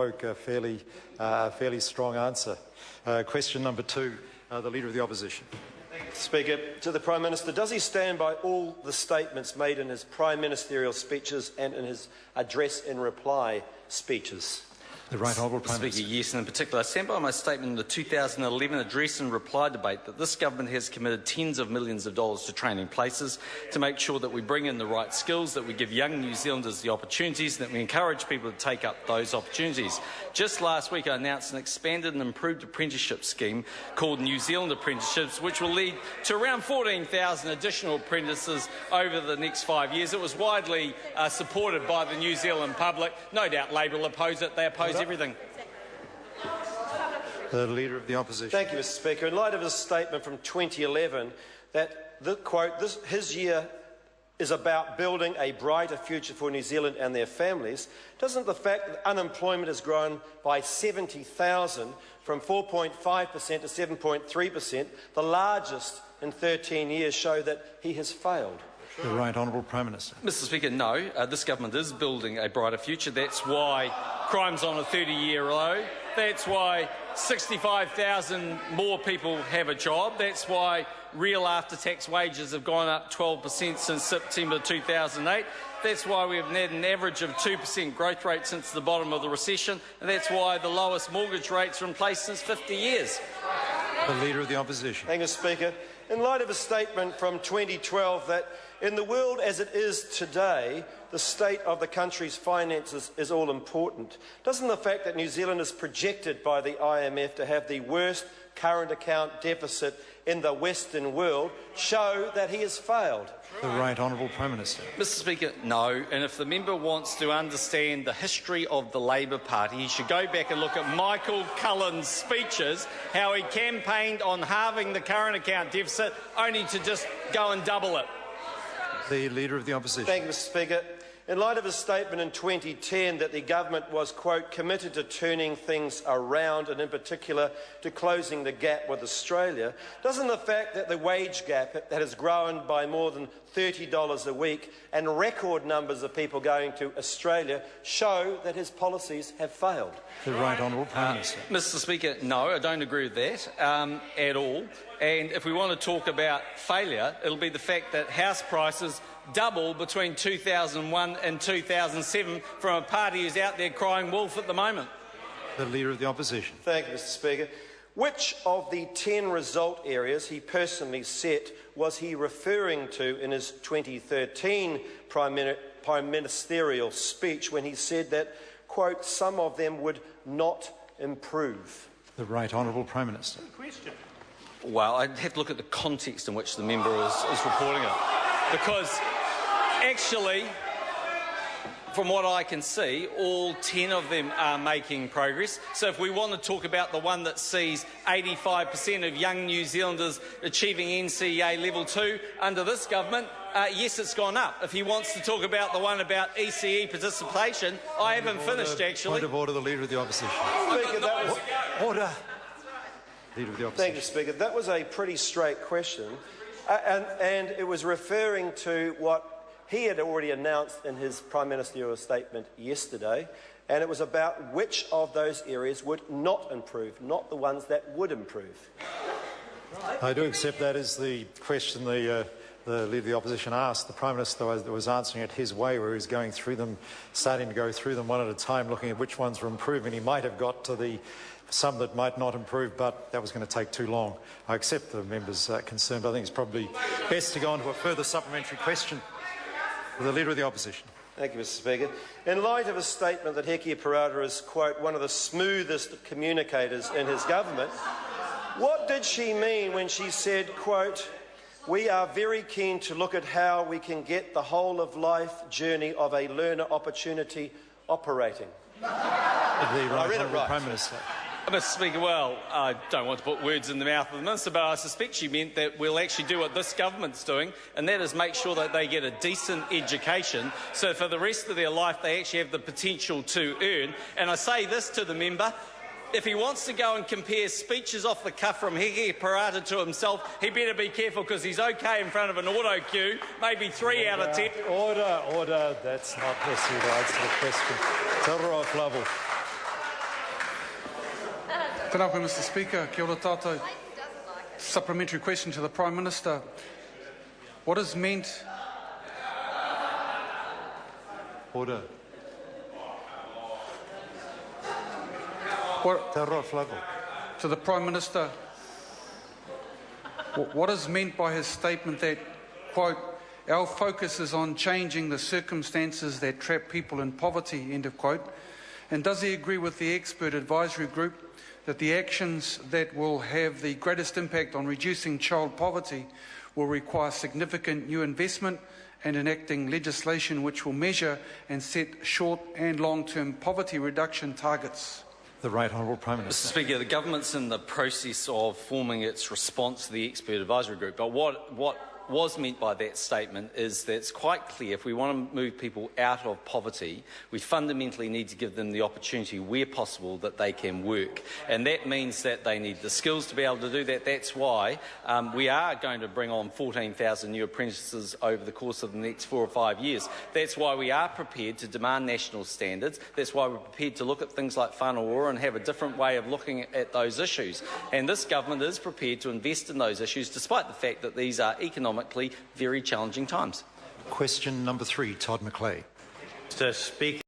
A fairly strong answer. Question number 2, the Leader of the Opposition. Speaker, to the Prime Minister, does he stand by all the statements made in his prime ministerial speeches and in his address in reply speeches? The Right Honourable Prime Speaker, Minister. yes, and in particular, I stand by my statement in the 2011 address and reply debate that this government has committed tens of millions of dollars to training places to make sure that we bring in the right skills, that we give young New Zealanders the opportunities, and that we encourage people to take up those opportunities. Just last week, I announced an expanded and improved apprenticeship scheme called New Zealand Apprenticeships, which will lead to around 14,000 additional apprentices over the next 5 years. It was widely supported by the New Zealand public. No doubt Labor will oppose it. They oppose everything. The Leader of the Opposition. Thank you, Mr. Speaker. In light of his statement from 2011 that, his year is about building a brighter future for New Zealand and their families, doesn't the fact that unemployment has grown by 70,000 from 4.5% to 7.3%, the largest in 13 years, show that he has failed? The Right Honourable Prime Minister. Mr. Speaker, no. This government is building a brighter future. That's why crime's on a 30-year low. That's why 65,000 more people have a job. That's why real after-tax wages have gone up 12% since September 2008. That's why we've had an average of 2% growth rate since the bottom of the recession. And that's why the lowest mortgage rates are in place since 50 years. The Leader of the Opposition. Thank you, Speaker. In light of a statement from 2012 that in the world as it is today, the state of the country's finances is all important, doesn't the fact that New Zealand is projected by the IMF to have the worst current account deficit in the Western world show that he has failed? The Right Honourable Prime Minister. Mr. Speaker, no. And if the member wants to understand the history of the Labor Party, he should go back and look at Michael Cullen's speeches, how he campaigned on halving the current account deficit, only to just go and double it. The Leader of the Opposition. Thank you, Mr. Speaker. In light of his statement in 2010 that the government was, quote, committed to turning things around and in particular to closing the gap with Australia, doesn't the fact that the wage gap that has grown by more than $30 a week and record numbers of people going to Australia show that his policies have failed? The Right Honourable Prime Minister. Mr. Speaker, no, I don't agree with that at all. And if we want to talk about failure, it'll be the fact that house prices double between 2001 and 2007 from a party who's out there crying wolf at the moment. The Leader of the Opposition. Thank you, Mr. Speaker. Which of the 10 result areas he personally set was he referring to in his 2013 prime ministerial speech when he said that, quote, some of them would not improve? The Right Honourable Prime Minister. Well, I'd have to look at the context in which the member is reporting it. Because actually, from what I can see, all 10 of them are making progress. So if we want to talk about the one that sees 85% of young New Zealanders achieving NCEA Level 2 under this government, yes, it's gone up. If he wants to talk about the one about ECE participation, I haven't finished, actually. Point of order, the Leader of the Opposition. Speaker, that was... Order. Leader of the Opposition. Thank you, Speaker. That was a pretty straight question, and it was referring to what he had already announced in his prime ministerial statement yesterday, and it was about which of those areas would not improve, not the ones that would improve. I do accept that is the question the Leader of the Opposition asked. The Prime Minister was answering it his way, where he was going through them, starting to go through them one at a time, looking at which ones were improving. He might have got to the some that might not improve, but that was going to take too long. I accept the member's concern, but I think it's probably best to go on to a further supplementary question for the Leader of the Opposition. Thank you, Mr. Speaker. In light of a statement that Hekia Parata is, quote, one of the smoothest communicators in his government, what did she mean when she said, quote, we are very keen to look at how we can get the whole of life journey of a learner opportunity operating? I read it right. Prime Minister. Mr. Speaker, well, I don't want to put words in the mouth of the Minister, but I suspect she meant that we'll actually do what this government's doing, and that is make sure that they get a decent education, so for the rest of their life they actually have the potential to earn. And I say this to the member, if he wants to go and compare speeches off the cuff from Hekia Parata to himself, he better be careful, because he's okay in front of an auto cue, maybe 3 out of 10. Order. That's not necessary to answer the question. Te Oroa Flavel. Tēnā koe, Mr Speaker. Kia ora tātou. Supplementary question to the Prime Minister. What is meant... Order. To the Prime Minister, what is meant by his statement that, quote, our focus is on changing the circumstances that trap people in poverty, end of quote, and does he agree with the expert advisory group that the actions that will have the greatest impact on reducing child poverty will require significant new investment and enacting legislation which will measure and set short and long-term poverty reduction targets? The Right Honourable Prime Minister. Mr Speaker, the government's in the process of forming its response to the expert advisory group, but what was meant by that statement is that it's quite clear if we want to move people out of poverty, we fundamentally need to give them the opportunity where possible that they can work. And that means that they need the skills to be able to do that. That's why we are going to bring on 14,000 new apprentices over the course of the next 4 or 5 years. That's why we are prepared to demand national standards. That's why we're prepared to look at things like whānau ora and have a different way of looking at those issues. And this government is prepared to invest in those issues despite the fact that these are economically very challenging times. Question number 3, Todd McLeay. Mr Speaker.